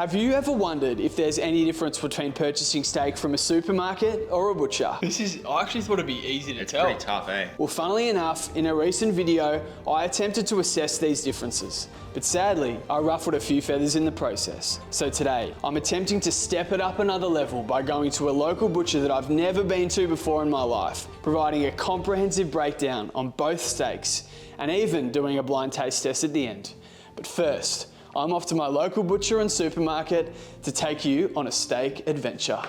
Have you ever wondered if there's any difference between purchasing steak from a supermarket or a butcher? I actually thought it'd be easy to tell. It's pretty tough, eh? Well, funnily enough, in a recent video, I attempted to assess these differences, but sadly, I ruffled a few feathers in the process. So today, I'm attempting to step it up another level by going to a local butcher that I've never been to before in my life, providing a comprehensive breakdown on both steaks, and even doing a blind taste test at the end. But first, I'm off to my local butcher and supermarket to take you on a steak adventure.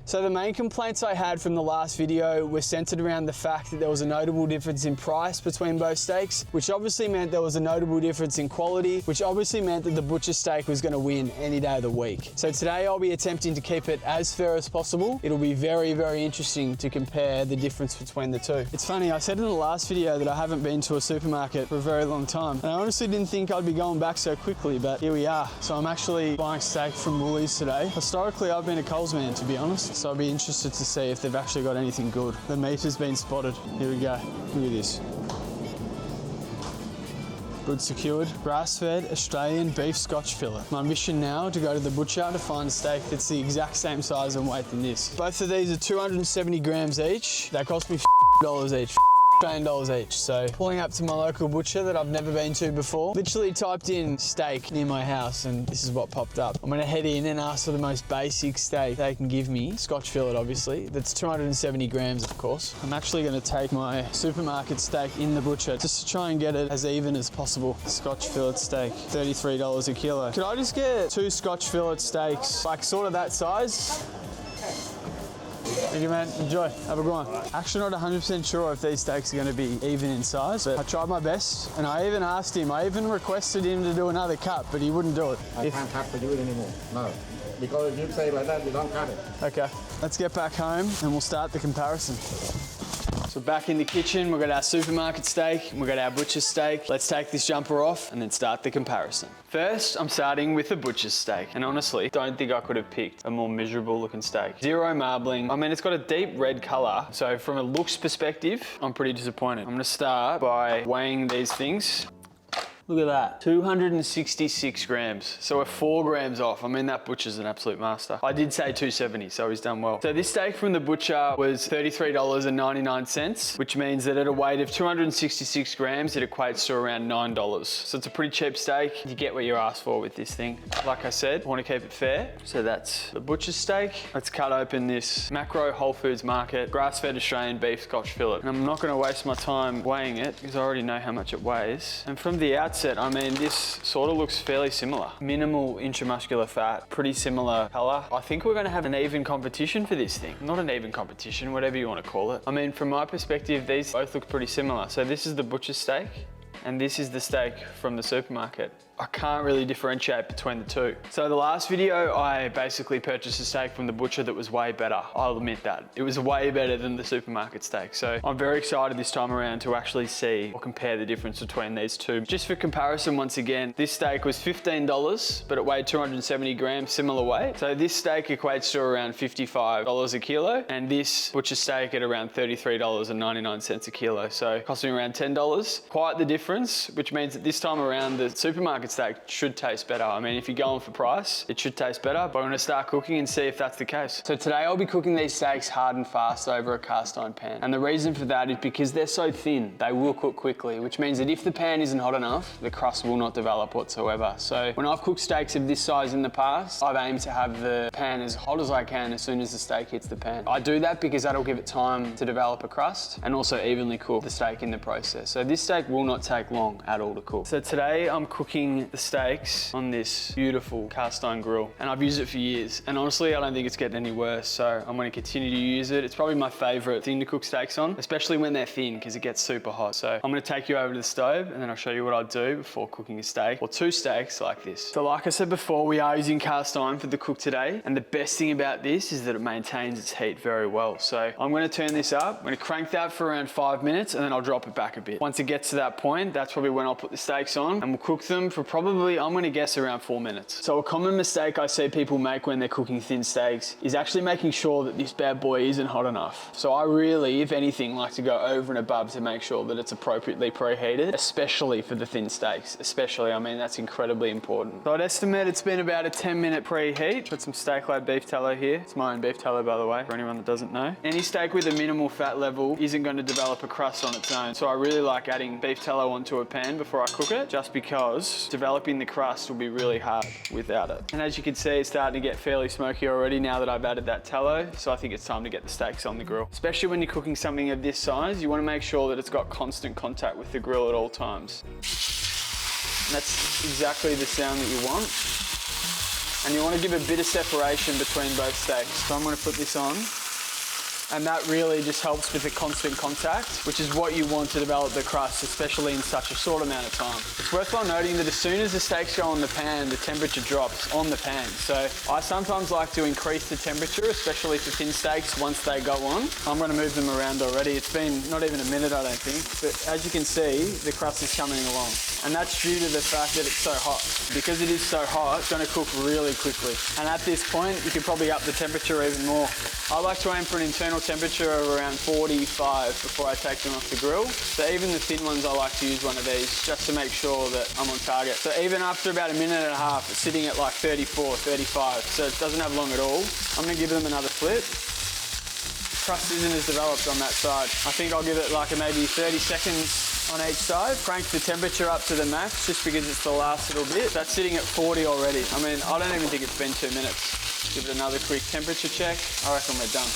So the main complaints I had from the last video were centered around the fact that there was a notable difference in price between both steaks, which obviously meant there was a notable difference in quality, which obviously meant that the butcher steak was going to win any day of the week. So today I'll be attempting to keep it as fair as possible. It'll be very, very interesting to compare the difference between the two. It's funny, I said in the last video that I haven't been to a supermarket for a very long time, and I honestly didn't think I'd be going back so quickly, but here we are. So I'm actually buying steak from Woolies today. Historically, I've been a Coles man, to be honest. So I'll be interested to see if they've actually got anything good. The meat has been spotted. Here we go. Look at this. Good secured, grass-fed Australian beef Scotch fillet. My mission now to go to the butcher to find a steak that's the exact same size and weight than this. Both of these are 270 grams each. They cost me $50 each. $10 each. So pulling up to my local butcher that I've never been to before, literally typed in steak near my house and this is what popped up. I'm gonna head in and ask for the most basic steak they can give me, Scotch fillet obviously, that's 270 grams of course. I'm actually gonna take my supermarket steak in the butcher just to try and get it as even as possible. Scotch fillet steak, $33 a kilo. Could I just get 2 Scotch fillet steaks, like sort of that size? Thank you, man. Enjoy. Have a good one. Actually not 100% sure if these steaks are going to be even in size, but I tried my best. And I even asked him, I even requested him to do another cut, but he wouldn't do it. I can't cut for you anymore. No. Because if you say like that, you don't cut it. Okay. Let's get back home and we'll start the comparison. So back in the kitchen, we've got our supermarket steak, and we've got our butcher's steak. Let's take this jumper off and then start the comparison. First, I'm starting with the butcher's steak. And honestly, don't think I could have picked a more miserable looking steak. Zero marbling. I mean, it's got a deep red color. So from a looks perspective, I'm pretty disappointed. I'm gonna start by weighing these things. Look at that, 266 grams. So we're 4 grams off. I mean, that butcher's an absolute master. I did say 270, so he's done well. So this steak from the butcher was $33.99, which means that at a weight of 266 grams, it equates to around $9. So it's a pretty cheap steak. You get what you asked for with this thing. Like I said, I want to keep it fair. So that's the butcher's steak. Let's cut open this Macro Whole Foods Market grass-fed Australian beef Scotch fillet. And I'm not going to waste my time weighing it because I already know how much it weighs. And from the outset, I mean, this sort of looks fairly similar. Minimal intramuscular fat, pretty similar color. I think we're gonna have an even competition for this thing. Not an even competition, whatever you wanna call it. I mean, from my perspective, these both look pretty similar. So this is the butcher's steak, and this is the steak from the supermarket. I can't really differentiate between the two. So the last video, I basically purchased a steak from the butcher that was way better. I'll admit that. It was way better than the supermarket steak. So I'm very excited this time around to actually see or compare the difference between these two. Just for comparison, once again, this steak was $15, but it weighed 270 grams, similar weight. So this steak equates to around $55 a kilo, and this butcher steak at around $33.99 a kilo. So costing around $10. Quite the difference, which means that this time around, the supermarket steak should taste better. I mean, if you're going for price, it should taste better, but I'm gonna start cooking and see if that's the case. So today I'll be cooking these steaks hard and fast over a cast iron pan. And the reason for that is because they're so thin, they will cook quickly, which means that if the pan isn't hot enough, the crust will not develop whatsoever. So when I've cooked steaks of this size in the past, I've aimed to have the pan as hot as I can as soon as the steak hits the pan. I do that because that'll give it time to develop a crust and also evenly cook the steak in the process. So this steak will not take long at all to cook. So today I'm cooking the steaks on this beautiful cast iron grill, and I've used it for years, and honestly I don't think it's getting any worse, so I'm going to continue to use it. It's probably my favorite thing to cook steaks on, especially when they're thin because it gets super hot. So I'm going to take you over to the stove and then I'll show you what I do before cooking a steak or 2 steaks like this. So like I said before, we are using cast iron for the cook today, and the best thing about this is that it maintains its heat very well. So I'm going to turn this up, I'm going to crank that for around 5 minutes, and then I'll drop it back a bit. Once it gets to that point, that's probably when I'll put the steaks on, and we'll cook them for for probably, I'm gonna guess around 4 minutes. So a common mistake I see people make when they're cooking thin steaks is actually making sure that this bad boy isn't hot enough. So I really, if anything, like to go over and above to make sure that it's appropriately preheated, especially for the thin steaks. Especially, I mean, that's incredibly important. So I'd estimate it's been about a 10-minute preheat. Put some steak-lide beef tallow here. It's my own beef tallow, by the way, for anyone that doesn't know. Any steak with a minimal fat level isn't going to develop a crust on its own. So I really like adding beef tallow onto a pan before I cook it, just because developing the crust will be really hard without it. And as you can see, it's starting to get fairly smoky already now that I've added that tallow. So I think it's time to get the steaks on the grill. Especially when you're cooking something of this size, you want to make sure that it's got constant contact with the grill at all times. And that's exactly the sound that you want. And you want to give a bit of separation between both steaks. So I'm going to put this on. And that really just helps with the constant contact, which is what you want to develop the crust, especially in such a short amount of time. It's worthwhile noting that as soon as the steaks go on the pan, the temperature drops on the pan. So I sometimes like to increase the temperature, especially for thin steaks, once they go on. I'm going to move them around already. It's been not even a minute, I don't think. But as you can see, the crust is coming along. And that's due to the fact that it's so hot. Because it is so hot, it's going to cook really quickly. And at this point, you could probably up the temperature even more. I like to aim for an internal temperature of around 45 before I take them off the grill. So even the thin ones, I like to use one of these just to make sure that I'm on target. So even after about a minute and a half, it's sitting at like 34, 35. So it doesn't have long at all. I'm going to give them another flip. Crust isn't as developed on that side. I think I'll give it like maybe 30 seconds on each side. Crank the temperature up to the max just because it's the last little bit. That's sitting at 40 already. I mean, I don't even think it's been 2 minutes. Give it another quick temperature check. I reckon we're done.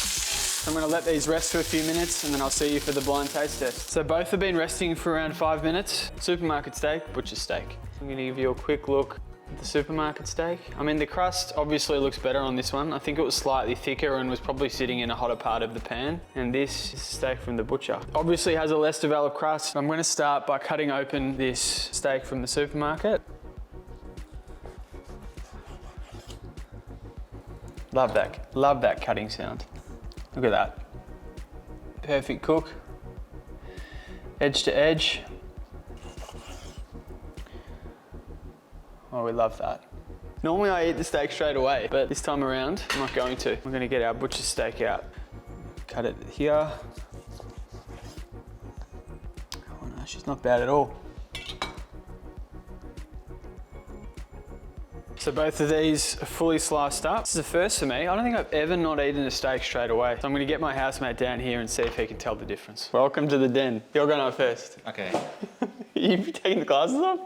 I'm going to let these rest for a few minutes and then I'll see you for the blind taste test. So both have been resting for around 5 minutes. Supermarket steak, butcher steak. I'm going to give you a quick look at the supermarket steak. I mean, the crust obviously looks better on this one. I think it was slightly thicker and was probably sitting in a hotter part of the pan. And this is steak from the butcher. Obviously has a less developed crust. I'm going to start by cutting open this steak from the supermarket. Love that cutting sound. Look at that. Perfect cook. Edge to edge. Oh, we love that. Normally I eat the steak straight away, but this time around, I'm not going to. We're gonna get our butcher steak out. Cut it here. Oh no, she's not bad at all. So both of these are fully sliced up. This is a first for me. I don't think I've ever not eaten a steak straight away. So I'm gonna get my housemate down here and see if he can tell the difference. Welcome to the den. You're going up first. Okay. You taking the glasses off?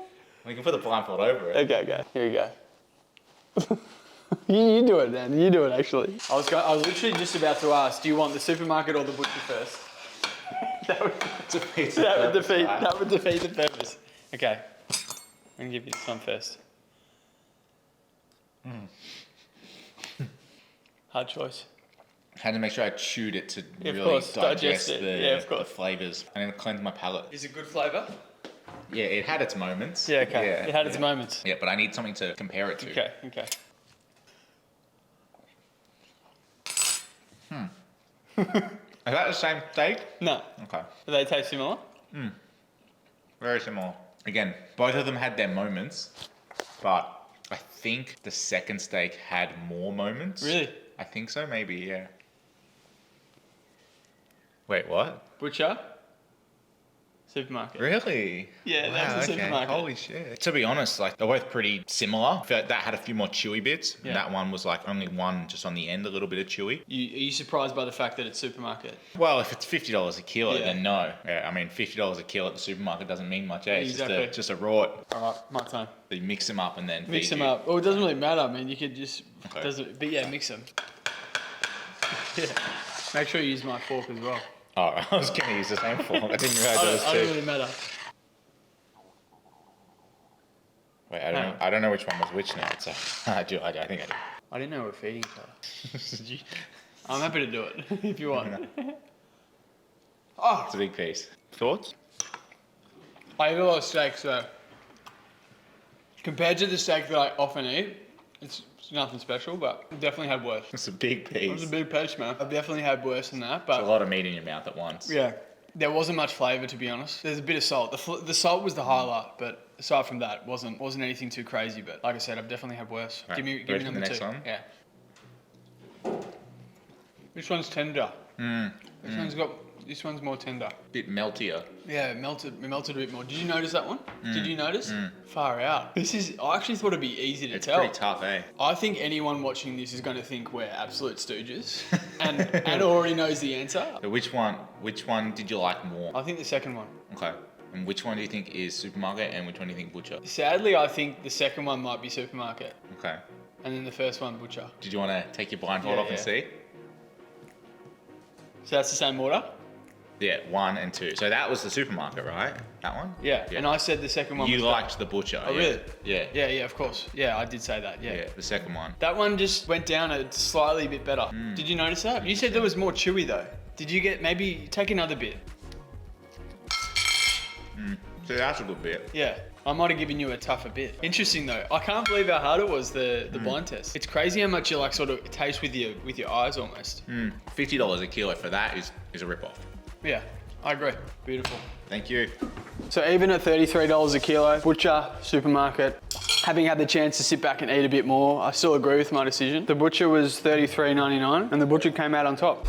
We can put the blindfold over it. Okay, here we go. you do it then, you do it actually. I was literally just about to ask, do you want the supermarket or the butcher first? that would defeat the purpose. Okay, I'm gonna give you this one first. Hard choice. Had to make sure I chewed it to really course, digest it. the flavours. And then cleanse my palate. Is it good flavour? Yeah, it had its moments. Yeah, okay. Yeah, it had its moments. Yeah, but I need something to compare it to. Okay. Is that the same steak? No. Okay. Do they taste similar? Very similar. Again, both of them had their moments, but I think the second steak had more moments. Really? I think so, maybe, yeah. Wait, what? Butcher? Supermarket. Really? Yeah, that was the supermarket. Holy shit. To be honest, like, they're both pretty similar. That had a few more chewy bits. Yeah. That one was like only one just on the end, a little bit of chewy. Are you surprised by the fact that it's supermarket? Well, if it's $50 a kilo, Yeah. then no. Yeah, I mean, $50 a kilo at the supermarket doesn't mean much, eh? It's Exactly. just a raw. All right, my time. You mix them up and then Mix feed them you. up. Well, it doesn't really matter. I mean, you could just, Okay. but yeah, mix them. Yeah. Make sure you use my fork as well. Oh, I was going to use the same fork. I didn't realize I it was don't two. really matter. Wait, I don't know which one was which now. So I think I do. I didn't know we were feeding each other. I'm happy to do it if you want. Oh, It's a big piece. Thoughts? I eat a lot of steak, so compared to the steak that I often eat, it's nothing special, but I've definitely had worse. It's a big It was piece. a big piece, man. I've definitely had worse than that, A but lot of meat in your mouth at once. yeah. There wasn't much flavour, to be honest. There's a bit of salt. The salt was the highlight, but aside from that, wasn't anything too crazy. But like I said, I've definitely had worse. Right, Give me ready for number the next 2. one? Yeah. This one's tender. This one's more tender. Bit meltier. Yeah, it melted a bit more. Did you notice that one? Did you notice? Far out. I actually thought it'd be easy to tell. It's pretty tough, eh? I think anyone watching this is going to think we're absolute stooges and already knows the answer. So which one did you like more? I think the second one. Okay. And which one do you think is supermarket and which one do you think butcher? Sadly, I think the second one might be supermarket. Okay. And then the first one, butcher. Did you want to take your blindfold off and see? So that's the same order? Yeah, 1 and 2. So that was the supermarket, right? That one? Yeah. And I said the second one You was liked the butcher. Oh, really? Yeah. Yeah, of course. Yeah, I did say that, Yeah, the second one. That one just went down a slightly bit better. Did you notice that? You said there was more chewy though. Did you get, maybe take another bit? So that's a good bit. Yeah. I might have given you a tougher bit. Interesting though. I can't believe how hard it was, the blind test. It's crazy how much you like sort of taste with your eyes almost. $50 a kilo for that is a rip-off. Yeah, I agree. Beautiful. Thank you. So even at $33 a kilo, butcher, supermarket, having had the chance to sit back and eat a bit more, I still agree with my decision. The butcher was $33.99 and the butcher came out on top.